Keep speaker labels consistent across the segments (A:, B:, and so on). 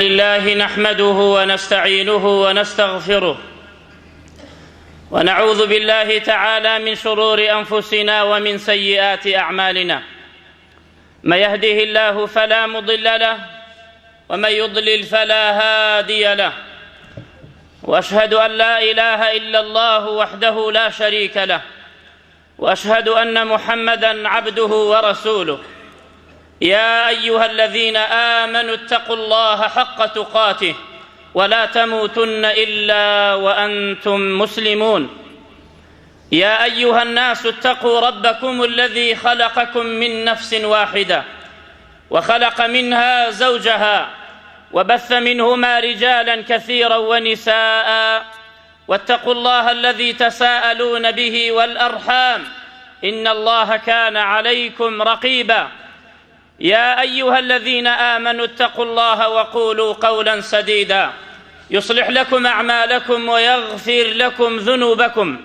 A: لله نحمده ونستعينه ونستغفره ونعوذ بالله تعالى من شرور أنفسنا ومن سيئات أعمالنا. من يهده الله فلا مضل له ومن يضلل فلا هادي له، وأشهد أن لا إله إلا الله وحده لا شريك له، وأشهد أن محمدًا عبده ورسوله. يا أيها الذين آمنوا اتقوا الله حق تقاته ولا تموتن إلا وأنتم مسلمون. يا أيها الناس اتقوا ربكم الذي خلقكم من نفس واحدة وخلق منها زوجها وبث منهما رجالا كثيرا ونساء، واتقوا الله الذي تساءلون به والأرحام إن الله كان عليكم رقيبا. يا أيها الذين آمنوا اتقوا الله وقولوا قولا سديدا يصلح لكم أعمالكم ويغفر لكم ذنوبكم،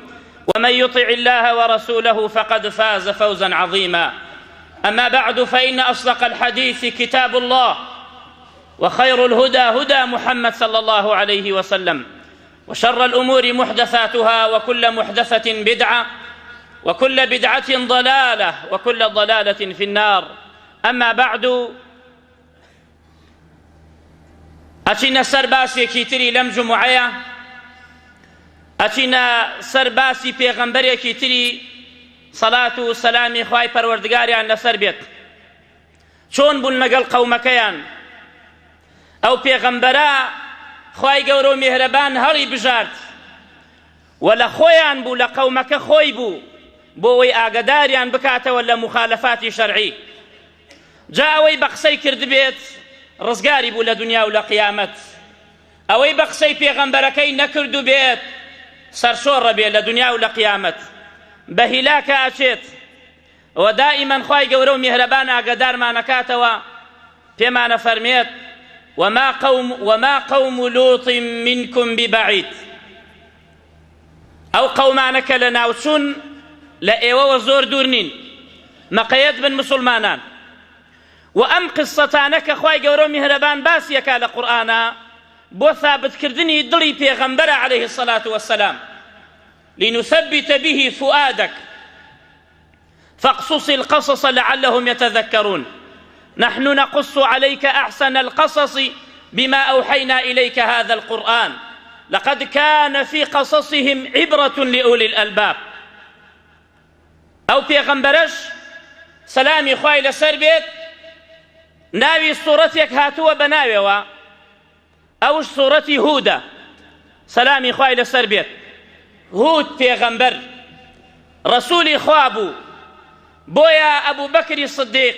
A: ومن يطع الله ورسوله فقد فاز فوزا عظيما. أما بعد، فإن أصدق الحديث كتاب الله، وخير الهدى هدى محمد صلى الله عليه وسلم، وشر الأمور محدثاتها، وكل محدثة بدعة، وكل بدعة ضلالة، وكل ضلالة في النار. أما بعد، أتينا سرباسي كيتري لم جمعية، أتينا سرباسي پیغمبر كيتري صلاة وسلام خواهي پروردگاريان لسر بيت چون بون لقل قومكيان أو پیغمبرا خواهي قورو مهربان هري بجارد ولا خويان بو لقومك خوي بوي آقداريان بكاته ولا مخالفات شرعي. جا ئەوەی بە قسەی کرد بێت ڕزگاری بوو لە دنیا و لە قیامەت، ئەوەی بە قسەی پێغەمبەرەکەی نەکرد و بێت سەرشۆڕە بێت لە دنیا و لە قیامەت، بە هیلاکە ئەچێت. و دائیمەن خوای گەورە و میهرەبان ئاگادارمانەکاتەوە، پێمانە فەرمێت وما قوم لوط منكم ببعيد. ئەو قەومانە کە لە ناوچوون لە ئێوەوە زۆر دوور نین، مەقەیەت بن مسلمانان. وأم قصتانك خواهي قورو مهربان باسيك على قرآن بو ثابت كردني دلي پیغمبر عليه الصلاة والسلام لنثبت به فؤادك فاقصص القصص لعلهم يتذكرون. نحن نقص عليك أحسن القصص بما أوحينا إليك هذا القرآن لقد كان في قصصهم عبرة لأولي الألباب. أو پیغمبرش سلامي خواهي لسر بيت ناوی سوورەتێک هاتووە بە ناوێەوە، ئەوش سوورەتی هودە سەلامی خوای لەسەر بێت. هود پێغەمبەر ڕەسوولی خوا بوو، بۆیە ئەبوو بەکری سدیق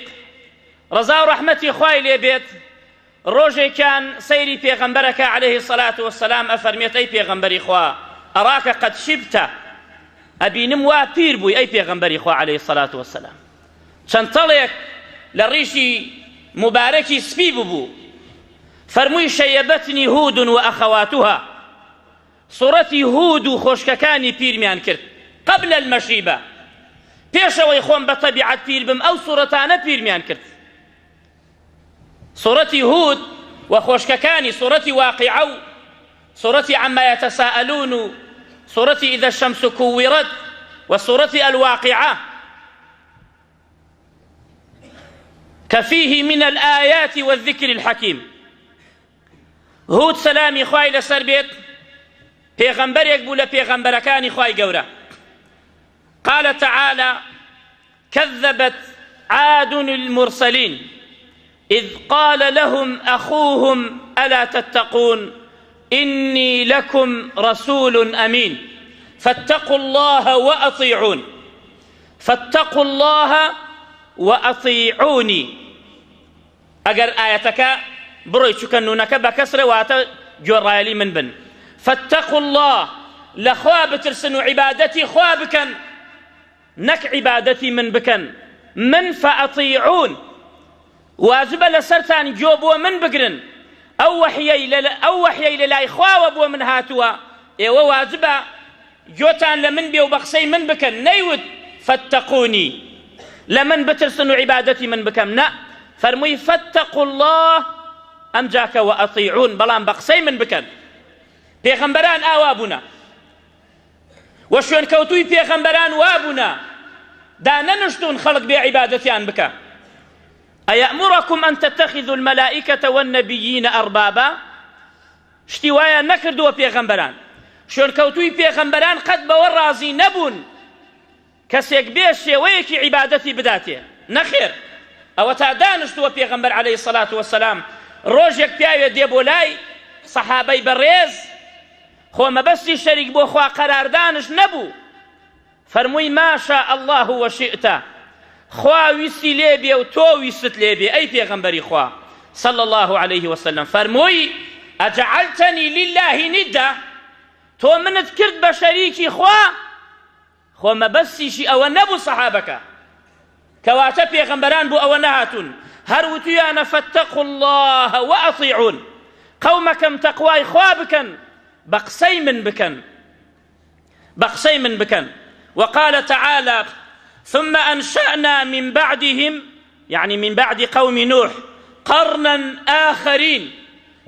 A: ڕەزا و ڕەحمەتی خوای لێ بێت ڕۆژێکیان سەیری پێغەمبەرەکە عەلەیهی سەلات وەسەلام ئەفەرمێت ئەی پێغەمبەری خوا ئەڕاکە قەد شیبتە، ئەبینم وا پیر بووی ئەی پێغەمبەری خوا عەلەیهی سەلات وەسەلام. چەند تەڵێک لە ڕیشی مباركي سبي ببو فرموي شيبتني هود وأخواتها. صورتي هود خوشككاني بير ميان كرت قبل المشيبة، بيشا ويخون بطبيعة بير بم أو صورتانا بير ميان كرت. صورتي هود وخوشككاني، صورتي واقعو، صورتي عما يتساءلون، صورتي إذا الشمس كورت، وصورتي الواقعة كفيه من الآيات والذكر الحكيم. هود سلامي خواي لسر بيت پیغمبر يقبل پیغمبركاني خواي قورا. قال تعالى كذبت عاد المرسلين إذ قال لهم أخوهم ألا تتقون إني لكم رسول أمين فاتقوا الله وأطيعون فاتقوا الله وأطيعوني. أجر آياتك بروي شكنونك بكسر واتا جرالي من بن. فاتقوا الله لخواب ترسن عبادتي خوابكن نك عبادتي من بكن من فأطيعون واجب لسرتان جوب ومن بقرن أو وحيي للا إخواب ومن هاتوا إيوا واجب جوتان لمن بيو بقسي من بكن نيود فاتقوني لمن بترسن عبادتي من بكم نا فرمي فاتقوا الله ئەم جاکە وەئەطیعون بەڵام بە قسەی من بکەن. پێغەمبەران ئاوا بوونە و شوێنکەوتووی پێغەمبەران وا بوونە دانەنشتون خەڵک بێ عیبادەتیان بکە. ئەیەأموڕەکم ئەن تەتەخیذوا المەلائیکەتە وەالنەبییینە ئەربابا، شتی وایە نەکردووە پێغەمبەران، شوێنکەوتووی پێغەمبەران قەت بەوە ڕازی نەبوون کەسێک بێ شێوەیەکی عیبادەتی بداتێ، نەخێر. ئەوە تا دانیشتووە پێغەمبەر عەلەیهی السەڵاتو وەسەلام ڕۆژێک پیاوێ دێ بۆ لای سەحابەی بەڕێز، خۆ مەبەستی شەریک بۆ خوا قەراردانش نەبوو، فەرمووی ماشا الله وەشئتە، خوا ویستی لێ بێ و تۆ ویست لێ بێ ئەی پێغەمبەری خوا صلى الله عليه وسلم. فەرمووی ئەجەعەلتەنی لله ندا، تۆ منت کرد بە شەریکی خوا، خۆ مەبەستیشی ئەوە نەبوو سەحابەکە، کەواتە پێغەمبەران بۆ ئەوە نەهاتون، هەر وتویانە فەاتەقوا الله وەئەطیعون، قەومەکەم تەقوای خوا بکەن، بە قسەی من بکەن، بە قسەی من بکەن. وقال تعالى ثم أنشأنا من بعدهم يعني من بعد قوم نوح قرنا آخرين،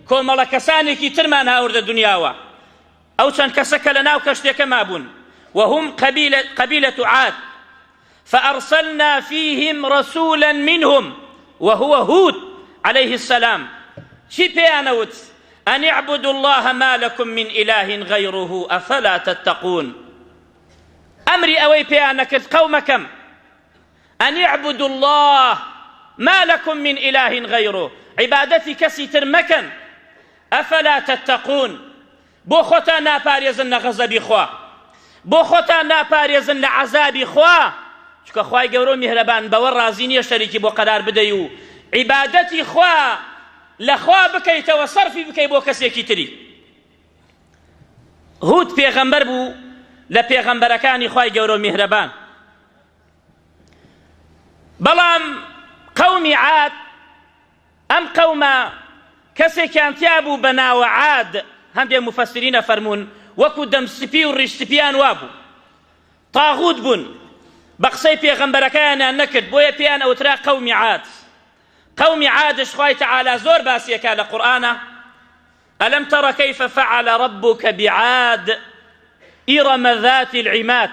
A: کۆمەڵە کەسانێکی ترمان هاوردە دنیاوە، ئەو چەند کەسەکە لە ناو کەشتێکە مابوون، وهم قبيلة عاد فأرسلنا فيهم رسولا منهم وهو هود عليه السلام. چی پێیانەوت؟ أن اعبدوا الله ما لكم من إله غيره أفلا تتقون. أمري أوي بيانكت قومكم أن اعبدوا الله ما لكم من إله غيره، عبادتي كسي ترمكن، أفلا تتقون. بۆ خۆتان ناپارێزن لە غەزەبی خوا، بۆ خۆتان ناپارێزن لە عەزابی خوا، چونکە خوای گەورە و میهرەبان بەوە ڕازی نییە شەریکی بۆ قەرار بدەی و عیبادەتی خوا لە خوا بکەیتەوە سەرفی بکەی بۆ کەسێکی تری. هود پێغەمبەر بوو لە پێغەمبەرەکانی خوای گەورە و میهرەبان، بەڵام قەومی عاد ئەم قەومە کەسێکیان تیا بوو بە ناوە عاد، هەندێک مفەسرینە فەرموون وەکو دەمسپی و ڕیشتپیان وابوو، تاغوت بوون، بە قسەی پێغەمبەرەکەیانیان نەکرد، بۆیە پێیان ئەوترا قەومی عاد. قومی عادش خوای تعالی زۆر باسیەکە لە قورئانە، ئەلەم تەڕە کەیفە فەعەلە رەبوکە بعاد ئیڕەمە ذاتی العیماد،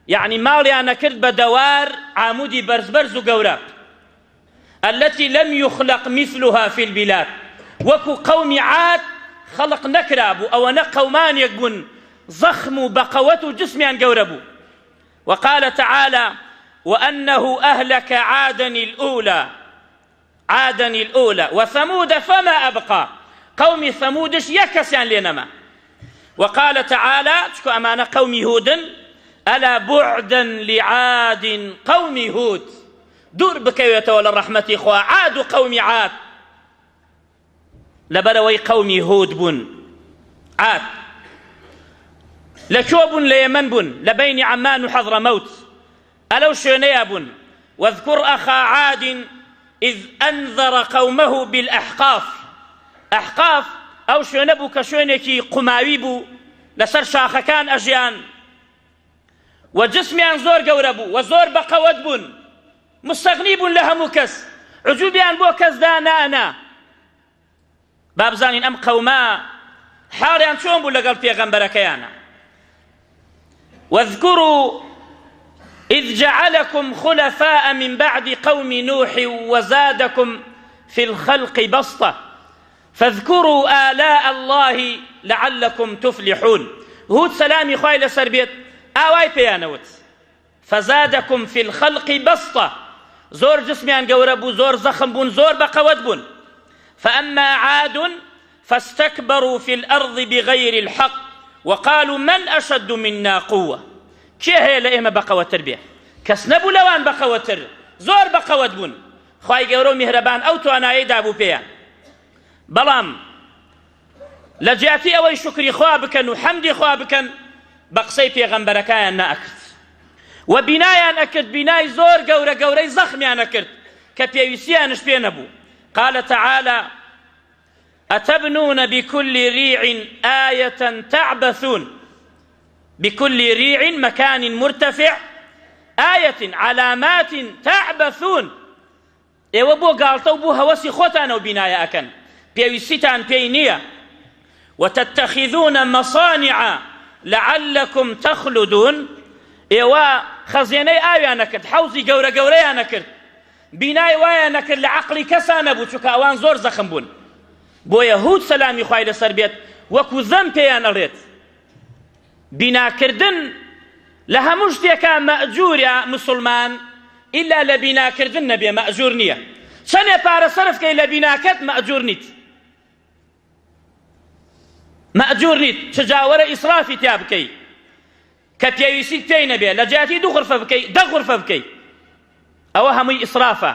A: یعنی ماڵیان نەکرد بە دەوار عامودی بەرز و گەورە، التي لم يخلق مثلها في البلاد، وەکو قومی عاد خەڵق نەکرابوو، ئەوەنە قەومانێک بوون زەخم و بەقەوەت و جسمیان گەورە بوو. وقال تعالى وأنه أهلك عادا الأولى وثمود فما أبقى، قوم ثمودش يكسيان لنما. وقال تعالى تشكو أمانة قوم هود ألا بعدا لعاد قوم هود، دور بكيوة ولا الرحمة إخوة، عاد قوم عاد لبروي قوم هود بن عاد لشوب ليمن بن لبين عمان وحضرموت ألو شونيا بن. واذكر أخا عاد إذ أنذر قومه بالأحقاف، أحقاف أو شونبو كشونكي قماويبو لسر شاخكان أجيان وجسميان زور قوربو وزور بقود بن، مستغني بن لها مكس، عجوبيان بو كس دانانا بابزانين أم قوما حاليان شون بو لقل بيغمبركيانا. واذكروا إذ جعلكم خلفاء من بعد قوم نوح وزادكم في الخلق بسطة فاذكروا آلاء الله لعلكم تفلحون. هود سلامي خوای لەسەر بێت ئاوای پێیانەوت فزادكم في الخلق بسطة، زۆر جسمیان گەورە بوو، زۆر زەخم بوون، زۆر بەقەوەت بوون. فأما عاد فاستكبروا في الأرض بغير الحق وقالوا من أشد منا قوة. کێ هەیە لە ئێمە بەقەوەتر بێ؟ کەس نەبوو لەوان بەقەوەتر، زۆر بەقەوەت بوون. خوای گەورە و میهرەبان ئەو توانایەی دابوو پێیان، بەڵام لە جیاتی ئەوەی شکری خوا بکەن و حەمدی خوا بکەن بە قسەی پێغەمبەرەکەیان نەئەکرد و بینایان ئەکرد، بینای زۆر گەورە گەورەی زەخمیان ئەکرد کە پێویستیانش پێ نەبوو. قال تعالى أتبنون بكل ريع آية تعبثون، بكل ريع مكان مرتفع آية علامات تعبثون، ئێوە بۆ گاڵتە و بۆ هەوەسی خۆتانە و بینایە ئەکەن، پێویستیتان پێی نییە وتتخذون مصانع لعلكم تخلدون ئێوە خەزیێنەی ئاویان نەکرد حەوزی گەورە گەورەیان نەکرد بینای وایە نەکرد لە عەقڵی کەسان نەبوو چونکە ئەوان زۆر زەخم بوون بۆیە هود سەلامی خوای لەسەر بێت وەکو زەم پێیان ئەڵێت بیناکردن لە هەموو شتێکە مەئجوورە مسلمان ئیلا لە بیناکردن نەبێ مەئجوور نییە چەندێ پارە سەرف کەی لە بیناکەت مەئجوور نیت مەئجوور نیت چجاوەرە ئیسرافی تیا بکەی کە پێویستیت پێی نەبێ لە جیاتی 2 غورفە بکەی 10 غورفە بکەی ئەوە هەمووی ئیسرافە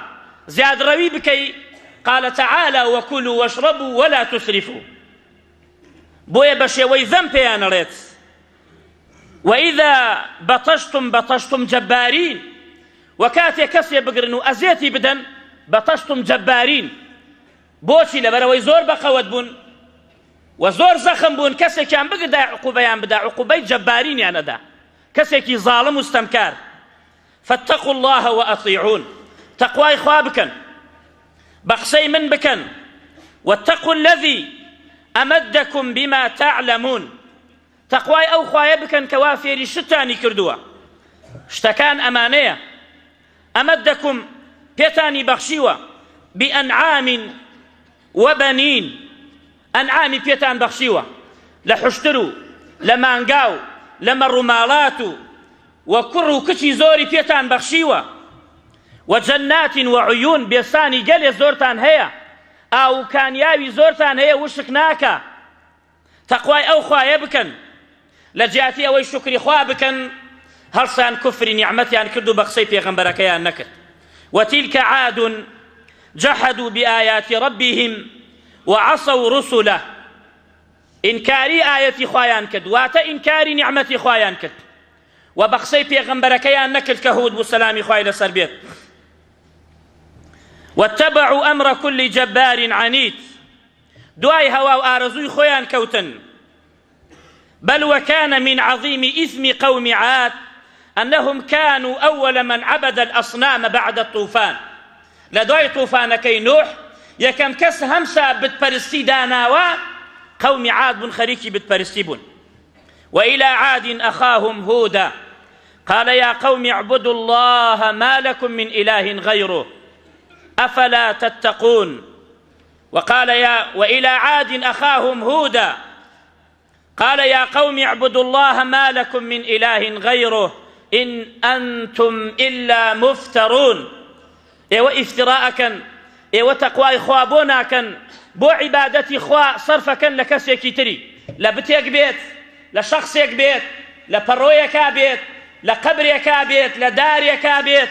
A: زیادڕەوی بکەی قال تعالى وكلوا واشربوا ولا تسرفوا بۆیە بە شێوەی زەم پێیان ئەڵێت وإذا بطشتم بطشتم جبارين وكاتي كسي بقرن وأزيتي بدن بطشتم جبارين بوشي لبروي زور بقوت بون وزور زخم بون كسي كان بقدا عقوبيان بدا عقوبي جبارين يعني دا كسي كي ظالم واستمكار فاتقوا الله وأطيعون تقوى إخوابكن بقسي من بكن واتقوا الذي أمدكم بما تعلمون تقوای ئەو خوایە بکەن کە وا فێری شتانی کردووە شتەکان ئەمانەیە ئەمەدەکم پێتانی بەخشیوە بئەنعام وبەنین ئەنعامی پێتان بەخشیوە لە حوشتر و لە مانگا و لە مەڕووماڵات و کوڕ و کچی زۆری پێتان بەخشیوە وجەنات وعیون بێستانی گەلێ زۆرتان هەیە ئاو کانیاوی زۆرتان هەیە وشک ناکە تەقوای ئەو خوایە بکەن لە جیاتی ئەوەی شکری خوا بکەن هەڵسان کوفری نیعمەتیان کرد و بە قسەی پێغەمبەرەکەیان نەکرد وتلك عاد جحدوا بآيات ربهم وعصوا رسله إنكاري آية خوایان کرد واتە ئینکاری نیعمەتی خوایان کرد و بە قسەی پێغەمبەرەکەیان نەکرد کە هود بوو سەلامی خوای لەسەر بێت واتبعوا أمر كل جبار عنيد دوای هەوا و ئارەزووی خۆیان کەوتن بل وكان من عظيم إثم قوم عاد أنهم كانوا أول من عبد الأصنام بعد الطوفان لدوای طوفانەکەی نوح یەکەم کەس هەمسا بتپەرستی داناوە قومی عاد بوون خەریکی بتپەرستی بوون وإلى عاد أخاهم هودا قال يا قوم اعبدوا الله ما لكم من إله غيره أفلا تتقون وإلى عاد أخاهم هودا قال يا قوم اعبدوا الله ما لكم من إله غيره إن أنتم إلا مفترون إيوة افتراءكن إيوة تقوى خوابوناكن بو عبادتي خوا صرفكن لكسيكي تري لبتيك بيت لشخصيك بيت لبرويك بيت لقبريك بيت لداريك بيت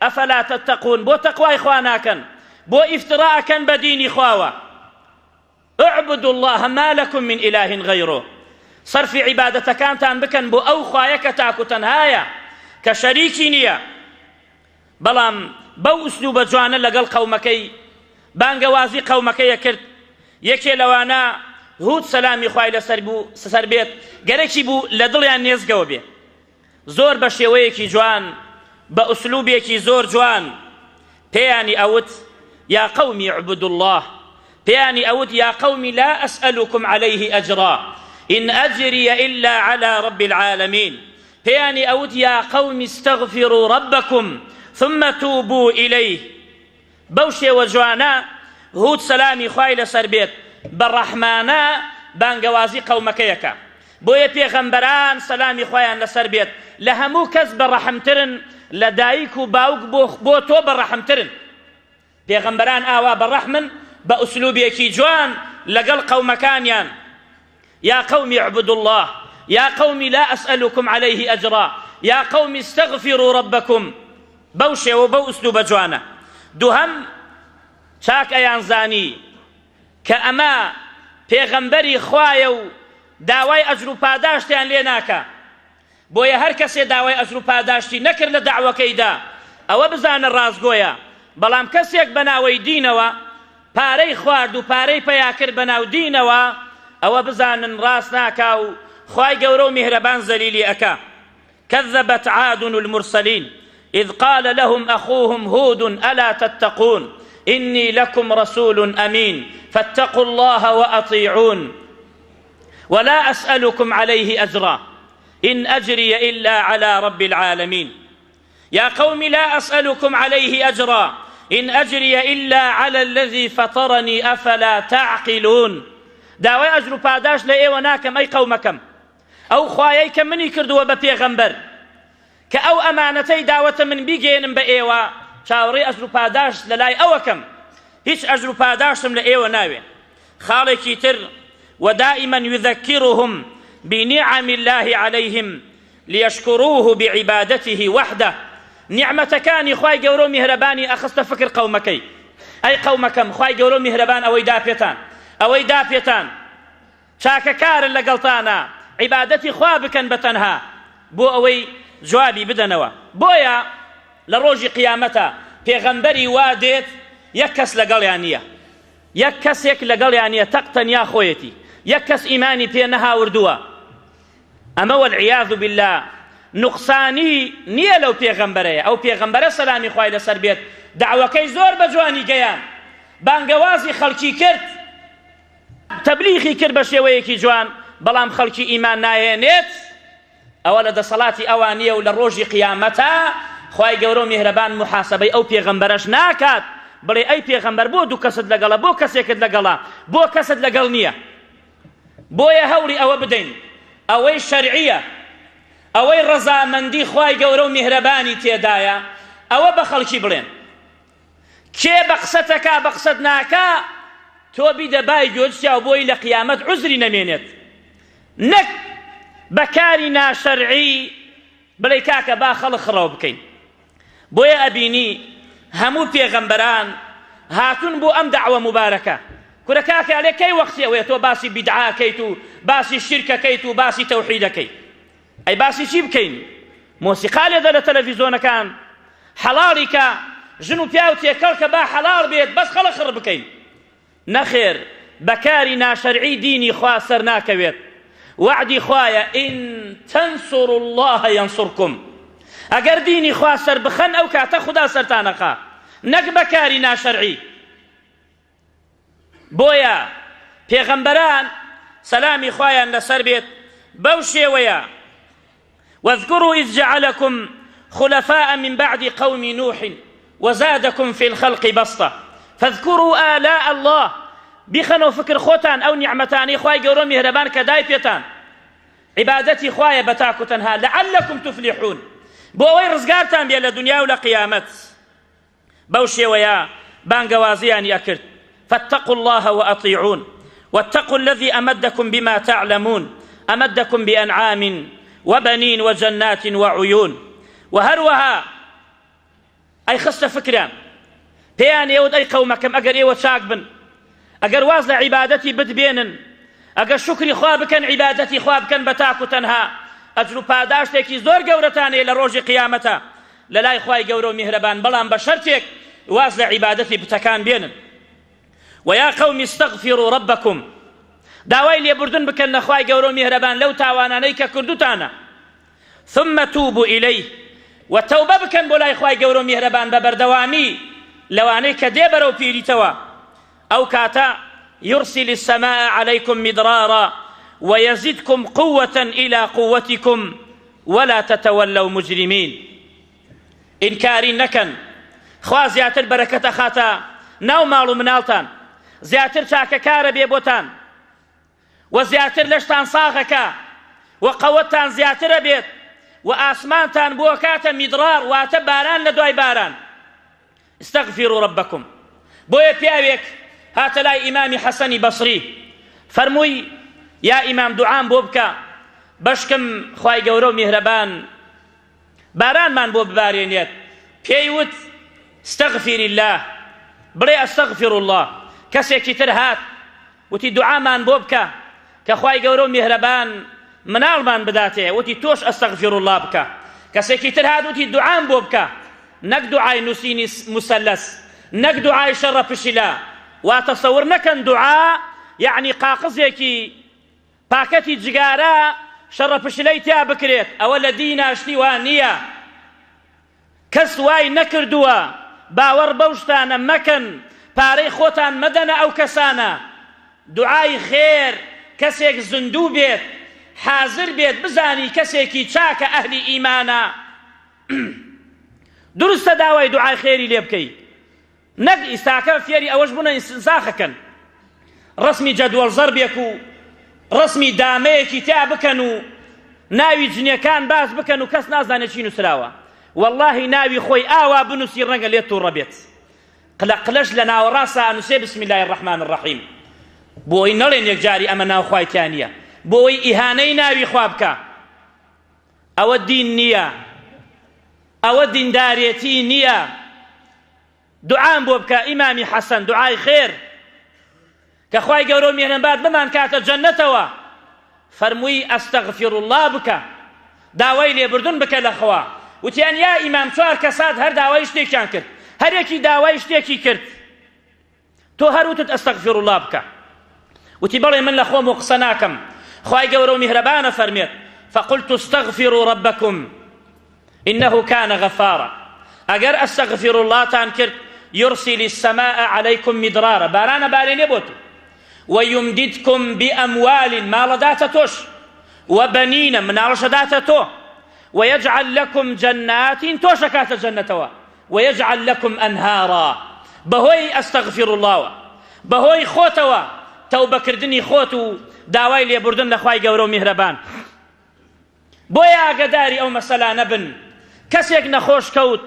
A: أفلا تتقون بو تقوى إخواناكن بو افتراءكن بديني خواوة اعبدوا الله ما لكم من إله غيره صرف عبادة كانتان بكن بو أو خوايك تاكو تنهايا كشريكي نيا بلام بو أسلوب جوانا لقل قومكي بانقوازي قومكي يكرد يكي لوانا هود سلامي خواهي لسر بيت قريكي بو لدليان نيزقو بي زور بشيويكي جوان بأسلوبيكي زور جوان بياني أوت يا قوم اعبدوا الله بياني أود يا قوم لا أسألكم عليه أجرا إن أجري إلا على رب العالمين بياني أود يا قوم استغفروا ربكم ثم توبوا إليه بوشي وجوانا هود سلامي خوايل سربيت بالرحمانا بانقوازي قومكيكا بويا بيغمبران سلامي خوايان لسربيت لهمو كز بالرحمترن لدايكو باوك بو تو بالرحمترن بيغمبران آوا بالرحمن بأسلوبيكي جوان لقل قومكانيان يا قوم اعبدوا الله يا قوم لا أسألكم عليه أجرا يا قوم استغفروا ربكم بوشي وبو أسلوب جوانا دوهم شاك أيان زاني كأما پیغمبری خوايو داوای أجر پاداشتیان لێناکە بۆیە هەر کەسێ داوای ئەجر و پاداشتی نەکرد لە داوەکەیدا ئەوە بزانە ڕازگۆیە بەڵام کەسێک بەناوەی دینەوە پارەی خوارد و پارەی پەیا کرد بەناو دینەوە ئەوە بزانن ڕاست ناکا و خوای گەورە و میهرەبان زەلیلی ئەکا كذبت عاد المرسلين إذ قال لهم أخوهم هود ألا تتقون إني لكم رسول أمين فاتقوا الله وأطيعون ولا أسألكم عليه أجرا إن أجري إلا على رب العالمين يا قوم لا أسألكم عليه أجرا إن أجري إلا على الذي فطرني أفلا تعقلون داوای ئەجر و پاداش لە ئێوە ناکەم ئەی قەومەکەم ئەو خوایەی کە منی کردووە بە پێغەمبەر کە ئەو ئەمانەتەی داوەتە من بیگێنم بە ئێوە چاوەڕێی ئەجر و پاداش لە لای ئەوەکەم هیچ ئەجر و پاداشم لە ئێوە ناوێ خاڵێکی تر ودائما يذكرهم بنعم الله عليهم ليشكروه بعبادته وحده نعمتكاني خواي گەورە میهرەبانی ئەخستە فکر قەومەکەی ئەی قەومەکەم خواي گەورە میهرەبان ئەوەی داپێتان چاکەکارن لەگەڵتانە عیبادەتی خوا بکەن بەتەنها بۆ ئەوەی جوابی بدەنەوە بۆیە لە ڕۆژی قیامەتە پێغەمبەری وا دێت یەک کەس لەگەڵیان نییە یەک کەسێک لەگەڵیان نییە تەقتەنیا خۆیەتی یەک کەس ئیمانی پێ نەهاوردووە ئەمە والعیاذ بالله نقصانی نییە لەو پێغەمبەرەیە ئەو پێغەمبەرە سەلامی خوای لەسەر بێت دعوەکەی زۆر بە جوانی گەیان بانگەوازی خەڵکی کرد تەبلیغی کرد بە شێوەیەکی جوان بەڵام خەڵکی ئیمان ناهێنێت ئەوە لە دەسەڵاتی ئەوان نییە و لە ڕۆژی قیامەتە خوای گەورە و میهرەبان محاسەبەی ئەو پێغەمبەرەش ناکات بڵێ ئەی پێغەمبەر بۆ دوو کەست لەگەڵە بۆ کەسێکت لەگەڵە بۆ کەست لەگەڵ نییە بۆیە هەوری ئەوە بدەین ئەوەی شەرعیە ئەوەی ڕەزامەندی خوای گەورە و میهرەبانی تێدایە ئەوە بە خەڵکی بڵێن کێ بە قسەتەکا بە قسەت ناکا تۆ بیدە بای گوێچیا و بۆی لە قیامەت عوزری نەمێنێت نەک بەکاری ناشەرعی بڵێ کاکە با خەڵک خڕەو بکەین بۆیە ئەبینی هەموو پێغەمبەران هاتون بۆ ئەم دەعوە مبارەکە کورە کاکە ئەڵێ کەی وەختیەوەیە تۆ باسی بیدعاکەیت و باسی شیرکەکەیت و باسی تەوحیدەکەی ئەی باسی چی بکەین مۆسیقا لێدە لە تەلەڤیزۆنەکان حەڵاڵی کە ژن و پیا و تێکەڵ کە با حەڵاڵ بێت بەس خەڵک خڕ بکەین نەخێر بەکاری ناشەرعی دینی خوا سەر ناکەوێت وعدی خوایە ئین تەنسوڕوا الله یەنسوڕکم ئەگەر دینی خوا سەر بخەن ئەو کاتە خوددا سەرتانەخا نەک بەکاری ناشەرعی بۆیە پێغەمبەران سەلامی خوایان لەسەر بێت بەو شێوەیە واذكروا إذ جعلكم خلفاء من بعد قوم نوح وزادكم في الخلق بسطة فاذكروا آلاء الله بخنوا فكر خوتان أو نعمتان خواي قولوا مهربان كداي بيتان عبادتي خواي بتاكو تنها لعلكم تفلحون بووي رزقارتان بيا لدنيا ولا قيامت بوشي ويا بانقوازيان يأكرت فاتقوا الله وأطيعون واتقوا الذي أمدكم بما تعلمون أمدكم بأنعام وبنين وجنات وعيون وهروها أي خست فكران بيان يود أي قومكم أجر يود شاقبن أجر وازل عبادتي بدبينن أجر شكري خوابكن عبادتي خوابكن بتاكو تنها أجر باداش تيكي زور قورتاني لروج قيامتا للاي خواي قورو مهربان بلان بشرتك وازل عبادتي بتكان بينن ويا قوم استغفروا ربكم داوای لێبوردن بکەن نەخوای گەورە و میهرەبان لەو تاوانانەی کە کردوتانە ثم توبوا إليه وتوبە بکەن بۆ لای خوای گەورە و میهرەبان بە بەردەوامی لەوانەی کە دێ بەرەو پیریتەوە ئەو کاتە يرسل السماء عليكم مدرارا ويزدكم قوة إلى قوتكم ولا تتولوا مجرمين إنكاري نكن خوا زیاتر بەرەکەتە خاتە ناو ماڵ و مناڵتان زیاتر چاکەکارە بێ بۆتان و زیاتر لەشتان ساغەکە و قەوەتان زیاترە بێت و ئاسمانتان بۆ کاتە میدرار واتە باران لە دوای باران استغفروا ربكم بۆیە پیاوێک هاتە لای ئیمامی حەسەنی بەسری فەرمووی یا ئیمام دوعام بۆ بکە بەشکم خوای گەورە و میهرەبان بارانمان بۆ ببارێنێت پێی وت استغفر الله بڵێ ئەستەغفر الله کەسێکی تر هات وتی دوعامان بۆ بکە کە خوای گەورە و میهرەبان مناڵمان بداتێ وتی تۆش ئەستەغفر الله بکە کەسێکی تر هات وتی دوعام بۆ بکە نەک دوعای نووسینی مسەلەس نەک دوعای شەڕە پشیلە وا تەسەور نەکەن دوعا یعنی قاقزێکی پاکەتی جگارە شەڕە پشیلەی تیا بکرێت ئەوە لە دیناشتی وان نییە کەس وای نەکردووە باوەڕ بەو شتانە مەکەن پارەی خۆتان مەدەنە ئەو کەسانە. دوعای خێر کەسێک زندوو بێت، حازر بێت، بزانی کەسێکی چاکە ئەهلی ئیمانە. دروستە داوای دوعای خێری لێ بکەی، نەک ئیستاکە فێری ئەوەش بوونە ئیستنساخەکەن، ڕسمی جەدوەڵ زەربێک و ڕسمی دامەیەکی تا بکەن و ناوی جنێکان باس بکەن و کەس نازانێت چی نووسراوە. واللهی ناوی خۆی ئاوا بنووسی ڕەنگە لێت تووڕە بێت. قلەقلەش لە ناوەڕاستە ئەنووسێ بسم الله الرحمن الرحیم، بۆی نەڵێن یەکجاری ئەمە ناو خوایتیانە، بۆی ئیهانەی ناوی خوا بکە. ئەوە دین نییە، ئەوە دیندارێتی نییە. دوعام بۆ بکە ئیمامی حەسەن، دوعای خێر کە خوای گەورە و میهرەبان بمان کاتە جەنەتەوە، فەرمووی ئەستەغفر الله بکە، داوای لێبوردن بکە لە خوا. وتیان یا ئیمام چوار کەسات هەر داوای شتێکیان کرد، هەرێکی داوای شتێکی کرد، تۆ هەر وتت ئەستەغفر الله بکە. وتی بەڵێ من لە خۆم و قسە ناکەم، خوای گەورە و میهرەبانە فەرمێت فقلت استغفروا ربكم إنه كان غفارا. ئەگەر ئەستەغفر اللهتان کرد يرسل السماء عليكم مدرارا، بارانە بارێنێ بۆتە، ويمددكم بأموال، ماڵە داتە تۆش، وبنين، مناڵەشە داتە تۆ، ويجعل لكم جنات، تۆشە کاتە جەنەتەوە، ويجعل لكم أنهارا. بەهۆی ئەستەغفر اللهوە، بەهۆی خۆتەوە، تەوبەکردنی خۆت و داوای لێبوردن لە خوای گەورە و میهرەبان. بۆیە ئاگاداری ئەو مەسەلا نەبن. کەسێک نەخۆش کەوت،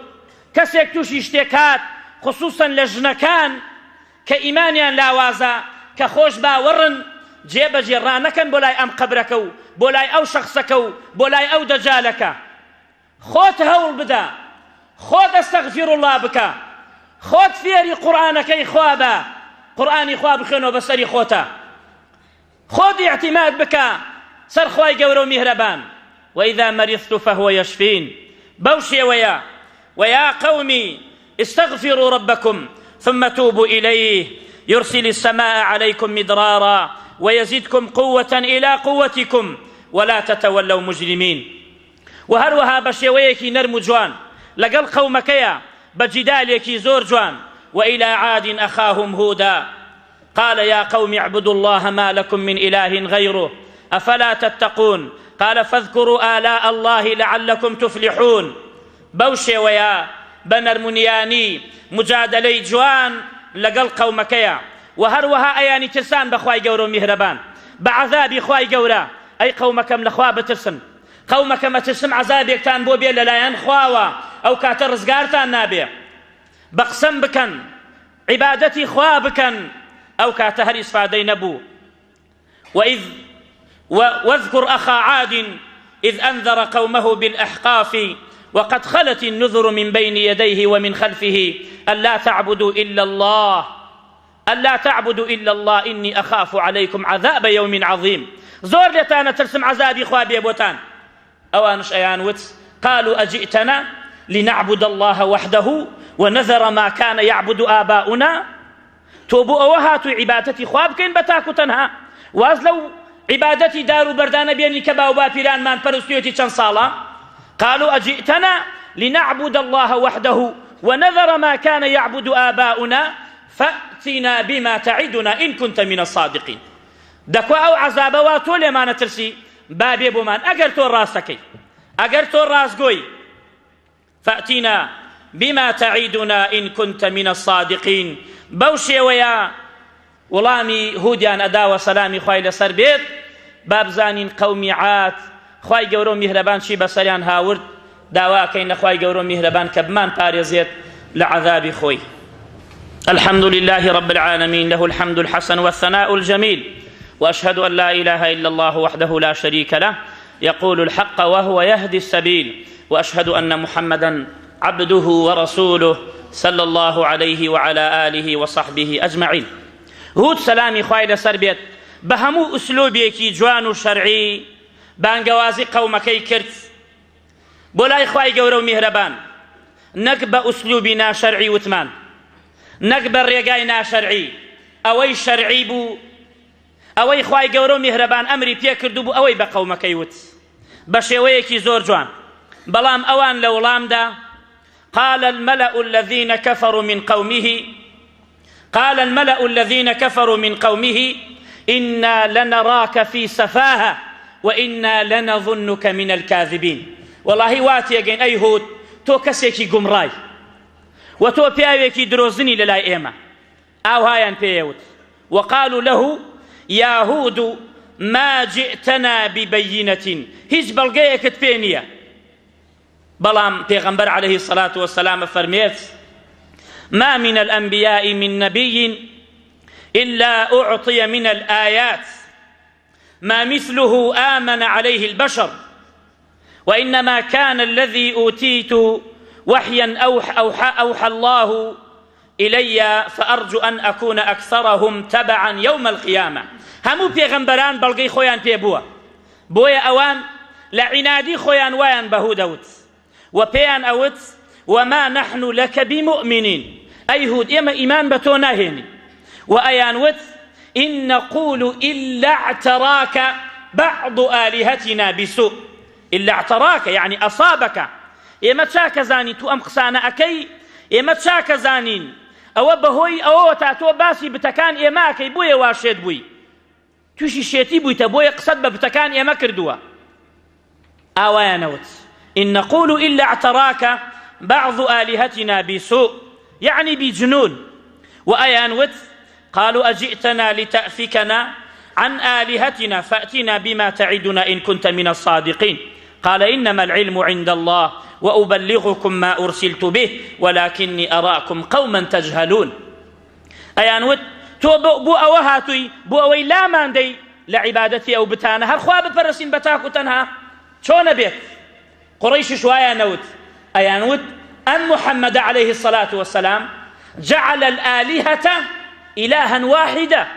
A: کەسێک تووشی شتێک هات، خصوصەن لە ژنەکان کە ئیمانیان لاوازە، کە خۆش باوەڕن، جێبەجێ ڕانەکەن بۆ لای ئەم قەبرەکە و بۆ لای ئەو شەخسەکە و بۆ لای ئەو دەجالەکە. خۆت هەوڵ بدە، خۆت ئەستەغفر الله بکە، خۆت فێری قورئانەکەی خوا بە، قورئانی خوا بخوێنەوە بەسەری خۆتە، خۆت ئیعتیماد بکە سەر خوای گەورە و میهرەبان. وإذا مرضت فهو يشفين، بوشي ويا قومي استغفروا ربكم ثم توبوا إليه يرسل السماء عليكم مدرارا ويزدكم قوة إلى قوتكم ولا تتولوا مجرمين. وهروها بشويكي نرمو جوان لقل قومكيا بجداليكي زور جوان. وإلى عاد أخاهم هودا قال يا قوم اعبدوا الله ما لكم من إله غيره أفلا تتقون قال فاذكروا آلاء الله لعلكم تفلحون. بوشي ويا بنرمونياني مجادلي جوان لقل قومكيا. وهروها أياني ترسان بخواي قورو مهربان بعذابي خواي قورا، أي قومكم لخوا بترسم، قومكم ترسم عذابك تان بو بيلا لا ينخواوا أو كاتر رزقارتان نابي، بقسم بكن عبادتي خوا بكن أو كاتهر إسفادي نبو. واذكر أخا عاد إذ أنذر قومه بالأحقاف وقد خلت النذر من بين يديه ومن خلفه ألا تعبدوا إلا الله إني أخاف عليكم عذاب يوم عظيم. زور لتانا ترسم عذابي خوابي بوتان أوانش أيان وتس قالوا أجئتنا لنعبد الله وحده ونذر ما كان يعبد آباؤنا. توبوا أوهاتوا عبادتي خواب كين بتاكو تنها وازلو عبادتي دارو بردان بيني كبا وبابيران من فرسيوتي چند صالة. قالوا أجئتنا لنعبد الله وحده ونذر ما كان يعبد آباؤنا فأتنا بما تعدنا إن كنت من الصادقين. دكوا أو عذابواتو لما نترسي بابي بومان أجر تو راسكي أجر تو راسقوي فأتنا بما تعدنا إن كنت من الصادقين. بوشي ويا وڵامی هودیان ئەدا و سەلامی خوای لەسەر بێت. بابزانین قەومی عاد خوای گەورە و میهرەبان چی بەسەریان هاورد، داواکەین لە خوای گەورە و میهرەبان کە بمان پارێزێت لە عەذابی خۆی. الحمد لله رب العالمين له الحمد الحسن والثناء الجميل وأشهد أن لا إله إلا الله وحده لا شريك له يقول الحق وهو يهدي السبيل وأشهد أن محمدا عبده ورسوله صلى الله عليه وعلى آله وصحبه أجمعين. هود سلامی خوای لەسەر بێت بە هەموو ئوسلوبێکی جوان و شەرعی بانگەوازی قەومەکەی کرد بۆ لای خوای گەورە و میهرەبان، نەک بە ئوسلوبی ناشەرعی وتمان، نەک بە ڕێگای ناشەرعی، ئەوەی شەرعی بوو، ئەوەی خوای گەورە و میهرەبان ئەمری پێ کردو بوو ئەوەی بە قەومەکەی وت بە شێوەیەکی زۆر جوان. بەڵام ئەوان لە وڵامدا قال الملأ الذين كفروا من قومه قال الملأ الذين كفروا من قومه إنا لنراك في سفاهة وإنا لنظنك من الكاذبين. والله واتيقين أي هود تو كسيكي قمراي وتو بياويكي دروزني للاي إيما أو هايان بيوت. وقالوا له يا هود ما جئتنا ببينة هيج بلغيك تبينية. بلام پیغمبر عليه الصلاة والسلام فرميت ما من الأنبياء من نبي إلا أعطي من الآيات ما مثله آمن عليه البشر وإنما كان الذي أوتيت وحيا أوحى الله إلي فأرجو أن أكون أكثرهم تبعا يوم القيامة. همو پیغمبران بلغي خويان پێبووە بۆیە ئەوان لە عنادی خۆیان وایان بەهوو دەوت و پێیان ئەوت وما نحن لك بمؤمنين أي هود ئێمە ئیمان بە تۆ ناهێنی و ئەیان وت إن نقول إلا اعتراك بعض آلهتنا بسوء. إلا اعتراك يعني أصابك ئێمە چاکە زانی تو ئەم قسانە ئەکەی ئێمە چاکە زانین ئەوە بەهۆی ئەوە تا تۆ باسی بتەکان ئێمە ئەکەی بۆیە وا شێت بووی تووشی شێتی بوویتە بۆیە قسەت بە بتەکان ئێمە کردووە. ئاوایانەوت إن نقول إلا اعتراك بعض آلهتنا بسوء يعني بجنون. وأيانوت قالوا أجئتنا لتأفكنا عن آلهتنا فأتنا بما تعدنا إن كنت من الصادقين. قال إنما العلم عند الله وأبلغكم ما أرسلت به ولكني أراكم قوما تجهلون. أيانوت تو بو ئەوە هاتووی بۆ ئەوەی لاماندەی لە عیبادەتی ئەو بتانە هەرخوا بپەرستین بە تاک و تەنها چۆنە بێت. قڕەیشیش وایانەوت ئەیانوت ئەم محەممەد عليه الصلاة والسلام جعل الآلهة إلها واحدة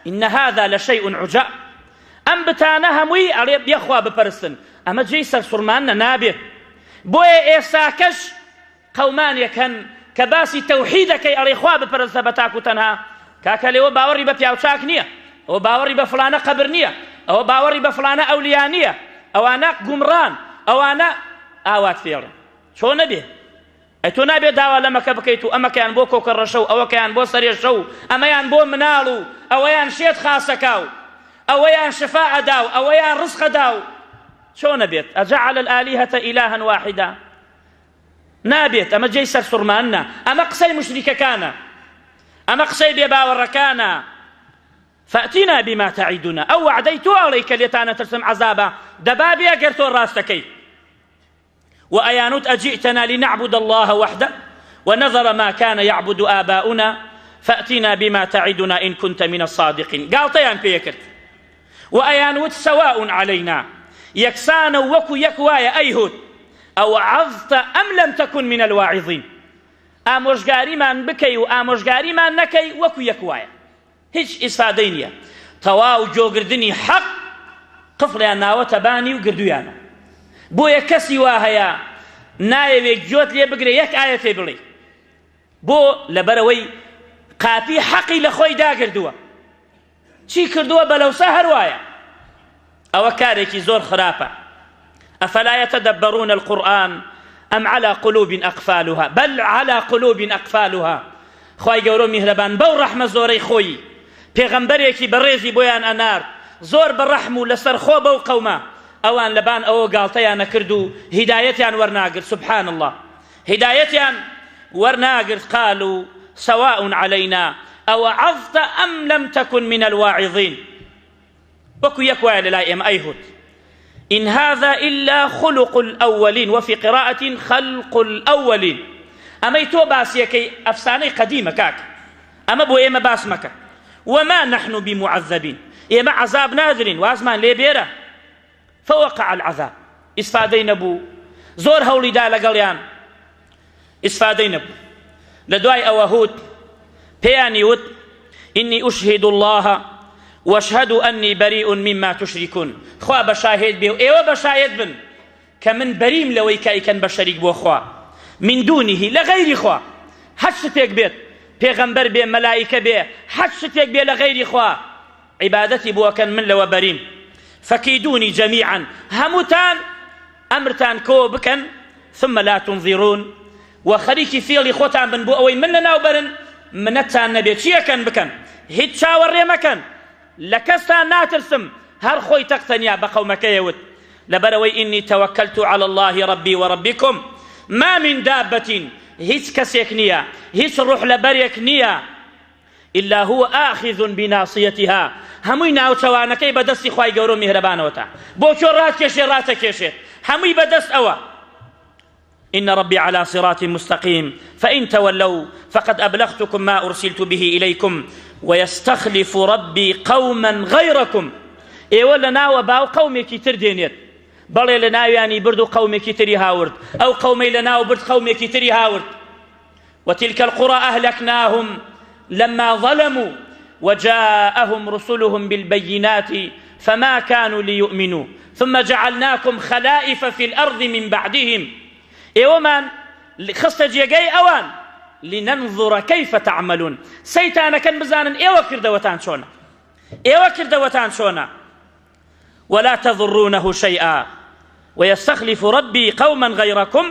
A: إن هذا لشيء عجاب. ئەم بتانە هەمووی ئەڵێ بێخوا بپەرستن ئەمە جێی سەرسوڕمانە نابێت. بۆیە ئێستاکەش قەومانێکن کە باسی تەوحیدەکەی ئەڵێ خوا بپەرستە بە تاک و تەنها کاکە لێوە باوەڕی بە پیاوچاک نییە ئەوە باوەڕی بە فلانە قەبر نییە ئەوە باوەڕی بە فلانە ئەولیا نییە ئەوانە گومڕان ئەوانە ئاوات فێڕن. چۆنە بێ ئەی تۆ نابێت داوا لەمەکە بکەیت و ئەمەکەیان بۆ کۆکەڕەشە و ئەوەکەیان بۆ سەرێشە و ئەمەیان بۆ مناڵ و ئەوەیان شێت خاسەکا و ئەوەیان شفاعەدا و ئەوەیان ڕزقەدا و چۆنە بێت. ئەجعل الآلهة إلها واحدة نابێت. ئەمە جێی سەرسوڕمانە ئەمە قسەی مشریکەکانە ئەمە قسەی بێباوەڕەکانە. فأتنا بما تعدنا ئەو وعدەی تۆ ئەڵێی کە لێتانە ترسم عەزابە دەبا بێ ئەگەر تۆ ڕاستەکەی. وأيانوت أجئتنا لنعبد الله وحده ونذر ما كان يعبد آباؤنا فأتنا بما تعدنا إن كنت من الصادقين. قالتيان بيكرت وأيانوت سواء علينا يكسان وكو يكوايا أيهود أو عظت أم لم تكن من الواعظين. ئامۆژگاریمان بکەی و ئامۆژگاریمان نەکەی وەکو یەکوایە هیچ ئیسفادەی نییە. تەواو جۆگردنی حەق قفڵیان ناوەتە بانی و گردویانە. بۆیە کەسی وا هەیە نایەوێت گوێت لێ بگرێ یەک ئایەتێ بڵێ بۆ لەبەرەوەی قاپی حەقی لە خۆی داگردووە. چی کردووە بەلەوسە هەروایە. ئەوە کارێکی زۆر خراپە. ئەفەلا یەتەدەبەرون القورئان أم على قلوب أقفالها بل على قلوب أقفالها. خوای گەورە میهرەبان بەو ڕەحمە زۆرەی خۆی پێغەمبەرێکی بەڕێزی بۆیان ئەنار زۆر بەڕەحم و لەسەر خۆ بەو قەومە ئەوان لەبان ئەوە گاڵتەیان نەکرد و هیدایەتیان وەرناگرت. سبحان الله هیدایەتیان وەرناگرت. قالوا سواء علينا أوعظت أم لم تكن من الواعظين. وەکو یەکوایە لەلای ئێمە ئەیهود إن هذا إلا خلق الأولين وفي قراءة خلق الأولين. أما يتو باسيكي أفساني قديمة كاك أما بو إيما باس مكا وما نحن بمعذبين إيما عذاب ناذرين وازمان ليبيرا. فوقع العذاب إسفادين بو زور هولي دا لقليان إسفادين بو لدواي أوهود بياني ود إني أشهد الله واشهد أني بريء مما تشركون. خوا بشاهد بيو ايوه بشاهد بن كمن بريم لوي كايكن بشريك بو خوا من دونه لغير خوا هەر شتێک بێت پێغەمبەر بێ مەلایکە بێ هەر شتێک بێ لە غەیری خوا عیبادەتی بۆکەن من لەوە بەریم. فەکیدونی جەمیعەن هەمووتان ئەمرتان کۆ بکەن ثم لا تنظرون و خەریکی فێڵی خۆتان بن بۆ ئەوەی من لەناو بەرن منەتان نەبێت چیەکەن بکەن هیچ چاوەڕێ مەکەن لە کەستان ناترسم هەر خۆی تەقتەنیا بە قەومەکەیەوت لەبەرەوەی ئینی تەوەکەلت على الله ربي وربكم ما من دابة هیچ کەسێک نییە هیچ ڕوح لەبەرێک نییە إلا هو آخذ بناصيتها هەمووی ناوچەوانەکەی بەدەستی خوای گەورە و میهرەبانەوەتە بۆ کۆ ڕاتکێشێ ڕاتەکێشێت هەمووی بەدەست ئەوە إن ربي على صراط مستقيم فإن تولوا فقد أبلغتكم ما أرسلت به إليكم ويستخلف ربي قوما غيركم ئێوە لە ناوە باو قەومێکی تر دێنێت بەڵێ لە ناویانی برد و قەومێکی تری هاورد ئەو قەومەی لە ناو برد قەومێکی تری هاورد وتلك القرى أهلكناهم لما ظلموا وجاءهم رسلهم بالبينات فما كانوا ليؤمنوا ثم جعلناكم خلائف في الأرض من بعدهم ئێوەمان خستە جێگەی ئەوان لننظر كيف تعملون سەیتانەکەن بزانن ئێوە کردەوەتان چۆنە ولا تضرونه شيئا ويستخلف ربي قوما غيركم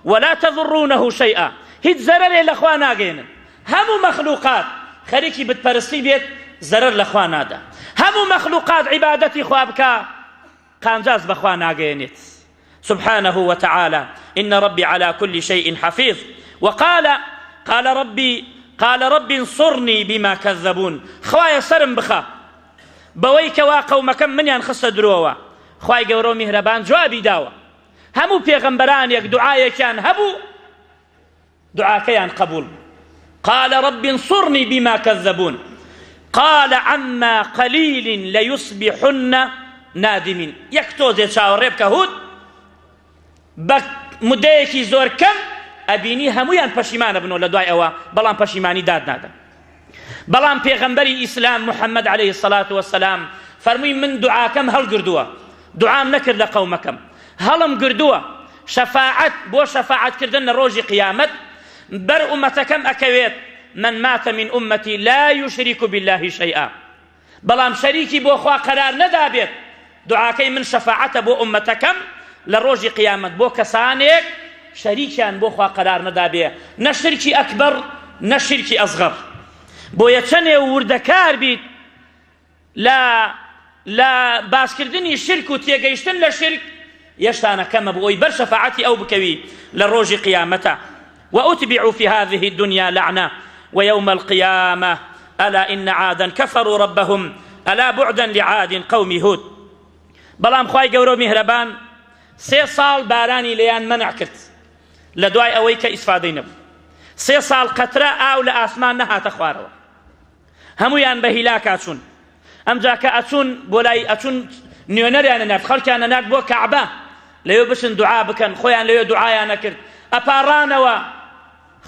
A: ولا تضرونه شيئا هیچ زەرەرێ لەخوا ناگەێنن هەموو مەخلوقات خەریکی بتپەرستی بێت زەرەر لەخوا نادا هەموو مەخلوقات عیبادەتی خوا بکە قانجاز بەخوا ناگەێنێت سبحانه وتعالى إن ربي على كل شيء حفيظ وقال ربي انصرني بما كذبون خوايا سرم بخا بەوەی کەوا قەومەکەم منیان خستە درۆوە خوای گەورە و میهرەبان جوابی داوە هەموو پێغەمبەرانێک دوعایەکیان هەبوو دعاکەیان قبول قال رب انصرني بما كذبون قال عما قليل ليصبحن نادمين یەک تۆزێ چاوەڕێ بکە هود بە مدەیەکی زۆر کەم ئەبینی هەموویان پەشیمانە بنەوە لە دوای ئەوە بەڵام پەشیمانی داد نادەن بەڵام پێغەمبەری ئیسلام محەممەد عليه الصلاة والسلام فەرمووی من دوعاکەم هەڵگردووە دوعام نەکرد لە قەومەکەم هەڵم گردووە شەفاعەت بۆ شەفاعەتکردن لە ڕۆژی قیامەت بەر ئومەتەکەم ئەکەوێت من مات من أمتي لا يشرك بالله شيئا بەڵام شەریکی بۆ خوا قەرار نەدابێت دوعاکەی من شەفاعەتە بۆ ئومەتەکەم لە ڕۆژی قیامەت بۆ کەسانێک شەریکیان بۆ خوا قەرار نەدابێ نە شرکی ئەکبەر نە شرکی ئەزغەر بۆیە چەندێ وردەکار بیت لە باسکردنی شرک و تێگەیشتن لە شرک یەشتانە کەمە بۆی بەر شەفاعەتی ئەو بکەوی لە ڕۆژی قیامەتە وأتبعوا في هذه الدنيا لعنة ويوم القيامة ألا إن عادا كفروا ربهم ألا بعدا لعاد قوم هود بەڵام خوای گەورە و میهرەبان 3 ساڵ بارانی لێیان مەنع کرد لە دوای ئەوەی کە ئیسفادەی نەبوو 3 ساڵ قەترە ئاو لە ئاسمان نەهاتە خوارەوە هەمویان بە هیلاک ئاچوون ئەمجا کە ئەچوون بۆ لای ئەچوون نوێنەریانە نرد خەڵکیانە نرد بۆ کەعبە لەوێ بچن دوعا بکەن خۆیان لەوێ دوعایان نەکرد ئەپاڕانەوە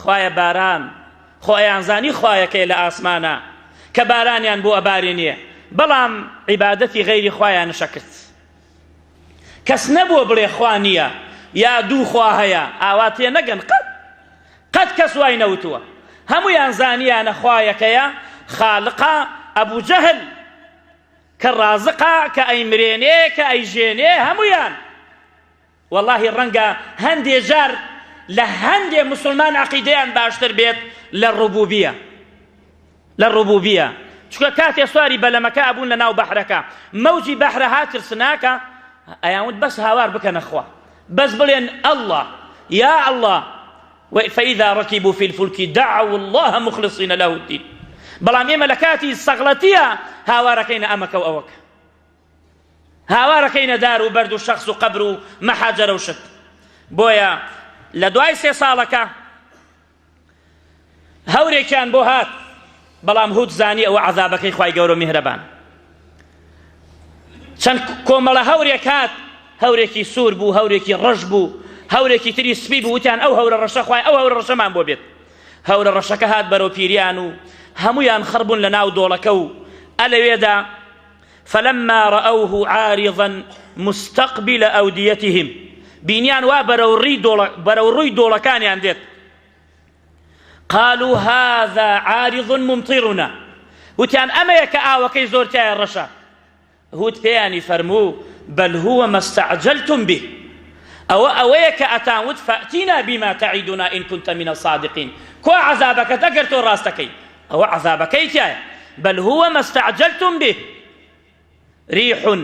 A: خوایە باران خۆیان زانی خوایەکەی لە ئاسمانە کە بارانیان بۆ ئەبارێنیە بەڵام عیبادەتی غەیری خوایان نەشەکرد کەس نەبووە بڵێ خوا نییە یا دوو خوا هەیە ئاوا تێ نەگەن قەت کەس وای نەوتووە هەمویان زانیانە خوایەکەیە خالقە ئەبوو جەهل کە ڕازقە کە ئەیمرێنێ کە ئەیژێنێ هەمویان واللهی ڕەنگە هەندێ جار لە هەندێ مسلمان عەقیدەیان باشتر بێت لە ڕوبوبیە چونکە کاتێ سواری بەلەمەکە ئەبوون لە ناو بەحرەکە مەوجی بەحرە هاترسناکە ئەیانوت بەس هاوار بکەنە خوا بەس بڵێن الله يا الله فإذا ركبوا في الفلك دعوا الله مخلصين له الدين بەڵام ئێمە لە کاتی سەغڵەتیە هاوارەکەینە ئەمەکە و ئەوەکە هاوارەکەینە دار و بەرد و شەخص و قەبر و مەحاجەرە و شت بۆیە لە دوای 3 ساڵەکە هەورێکیان بۆ هات بەڵام هود زانی ئەوە عەذابەکەی خوای گەورە و میهرەبان چەند کۆمەڵە هەورێک هات هەورێکی سوور بوو هەورێکی ڕەش بوو هەورێکی تری سپی بوو وتیان ئەو هەورە ڕەشە خوای ئەو هەورە ڕەشەمان بۆ بێت هەورە ڕەشەکە هات بەرەو پیریان و هەمویان خڕبوون لە ناو دۆڵەکە و ئەلەوێدا فلما رأوه عارضا مستقبل أوديتهم بینیان وا بەرەو ڕووی دۆڵەکانیان دێت قالوا هذا عارض ممطرنا وتیان ئەمەیە کە ئاوەکەی زۆر تایە ڕەشە هود پێیانی فەرموو بل هو ما استعجلتم به أويك أتاود فأتينا بما تعدنا إن كنت من الصادقين كو عذابك تقرت راستكي أو عذابك بل هو ما استعجلتم به ريح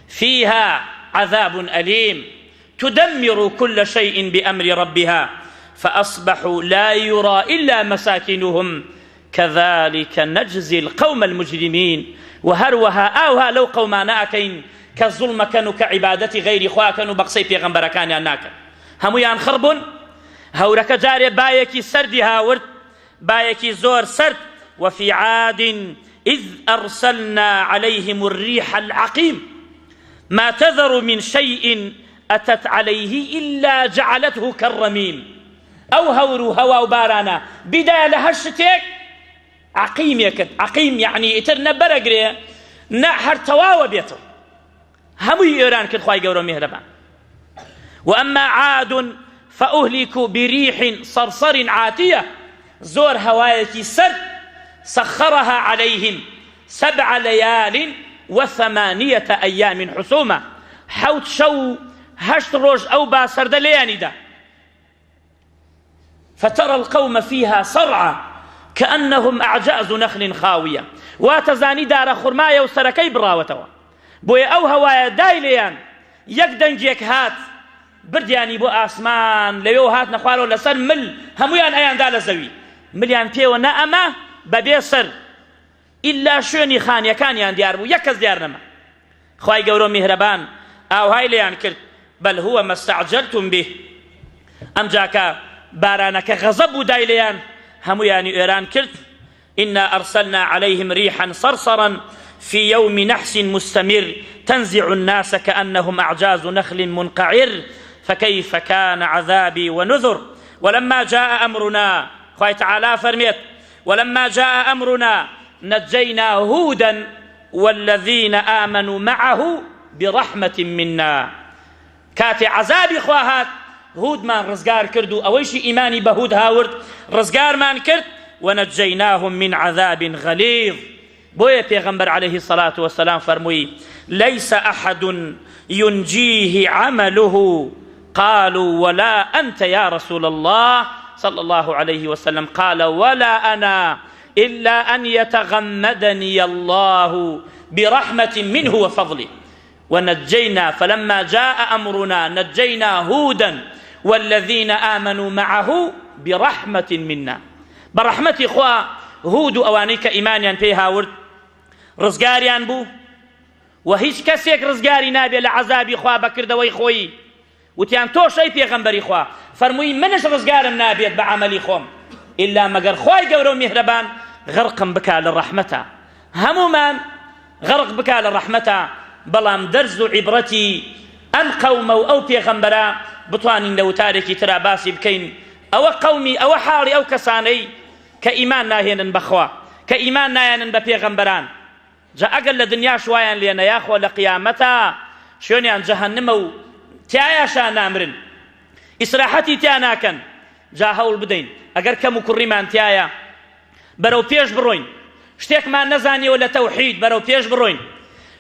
A: فيها عذاب أليم تدمر كل شيء بأمر ربها فأصبحوا لا يرى إلا مساكنهم كذلك نجزي القوم المجرمين وهروها آوها لو قومانا أكين كالظلم كانوا كعبادة غير إخوة كانوا بقصي في غنبرة كان أناك هميان خرب هورك جاري بايكي سرد هاورد بايكي زور سرد وفي عاد إذ أرسلنا عليهم الريح العقيم ما تذر من شيء أتت عليه إلا جعلته كالرميم أو هورو هوا وبارانا بداية لهشتك عقيم يكد عقيم يعني اترنا برقري نحر تواوى بيته همو إيران كد خواهي قورو مهربان وأما عاد فأهلكوا بريح صرصر عاتية زور هوايتي سر سخرها عليهم 7 ليال و8 أيام حسومة حوت شو هشت روج أو باسرد لياني دا فترى القوم فيها صرعى كأنهم أعجاز نخل خاوية واتزاني دار خرماية وسركي براوتوا بوي أو هوايا دايليان يقدنجيك هات بردياني بو آسمان ليو هات نخوالو لسر مل هميان أيان دال زوي مليان بيو نأما ببي سر إلا شوني خانيا كان يان ديار بو يكز ديار نما خواهي قورو مهربان أو هاي ليان كرت بل هو ما استعجلتم به أم جاكا بارانك غضب دايليان هميان إيران كرت إنا أرسلنا عليهم ريحا صرصرا في يوم نحس مستمر تنزع الناس كأنهم أعجاز نخل منقعر فكيف كان عذابي ونذر ولما جاء أمرنا خوي تعالى فرميت ولما جاء أمرنا نجينا هودا والذين آمنوا معه برحمة منا كاتي عذابي خواهات هود من رزقار كردو أويش إيماني بهود هاورد رزقار من كرد ونجيناهم من عذاب غليظ بويا پیغمبر عليه الصلاة والسلام فرموي ليس أحد ينجيه عمله قالوا ولا أنت يا رسول الله صلى الله عليه وسلم قال ولا أنا إلا أن يتغمدني الله برحمة منه وفضله ونجينا فلما جاء أمرنا نجينا هودا والذين آمنوا معه برحمة منا برحمة إخوة هود أوانيك إيمانيان فيها ورد رزقاريان بو وهيش كسيك رزقاري نابي لعذابي إخوة بكردوي خوي وتيان تو شي پیغمبر إخوة فرموي منش رزقارم نابيت بعملي خوم إلا مقر خواي قورو مهربان غرقا بكا للرحمة همومان غرق بكا للرحمة بلام درز عبرتي أم قوم أو پیغمبرا بطوانين لو تاركي ترى باسي بكين أو قومي أو حالي أو كساني كإيمان ناهينا بخوا كإيمان ناهينا بپیغمبران جاء أقل لدنيا شوايا لينا ياخوا لقيامتا شونيان جهنمو تيايا شان نامرن إسراحتي تياناكن جا هول بدين أقر كمو كريمان تيايا برو بيش بروين شتيك ما نزاني ولا توحيد برو بيش بروين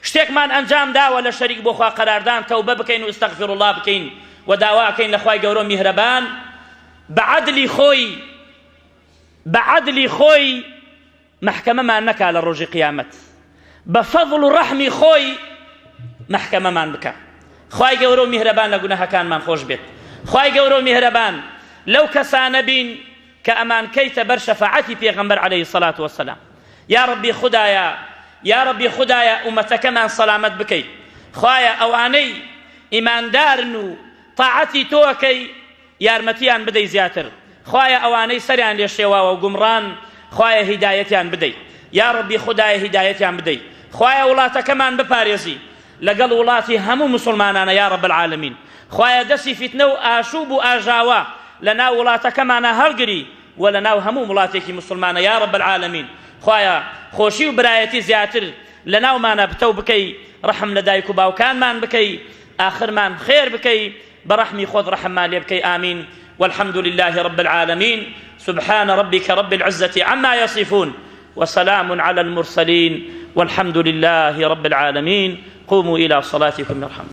A: شتيك ما أنجام دا ولا شريك بوخوا قراردان توبة بكين واستغفر الله بكين ودعواء كين لخواي قورو مهربان بعدلي خوي محكمة ما نكا على الرجي قيامت بفضل رحمي خوي محكمة ما نبكى خواي قورو مهربان لقناها كان من خوش بيت خواي قورو مهربان لو كسان بين كأمان كيت بر شفاعتي پیغمبر عليه الصلاة والسلام يا ربي خدايا أمتك من صلامت بكي خوايا أواني إيمان دارنو طاعتي توكي يارمتيان بدي زياتر خوايا أواني سريان ليشيوا وقمران خوايا هدايتيان بدي يا ربي خدايا هدايتيان بدي خوايا ولاتا كمان بباريزي لقل ولاتي همو مسلمانانا يا رب العالمين خوايا دسي فتنو آشوب آجاوا لنا ولاتا كمان هرقري ولنا همو ولاتيكي مسلمانا يا رب العالمين خوايا خوشي وبرايتي زياتر لنا ومانا بتو بكي رحم لدايكو باوكان مان بكي آخر مان خير بكي برحمي خذ رحم مالي بكي آمين والحمد لله رب العالمين سبحان ربك رب العزة عما يصفون وسلام على المرسلين والحمد لله رب العالمين قوموا إلى صلاتكم يرحمكم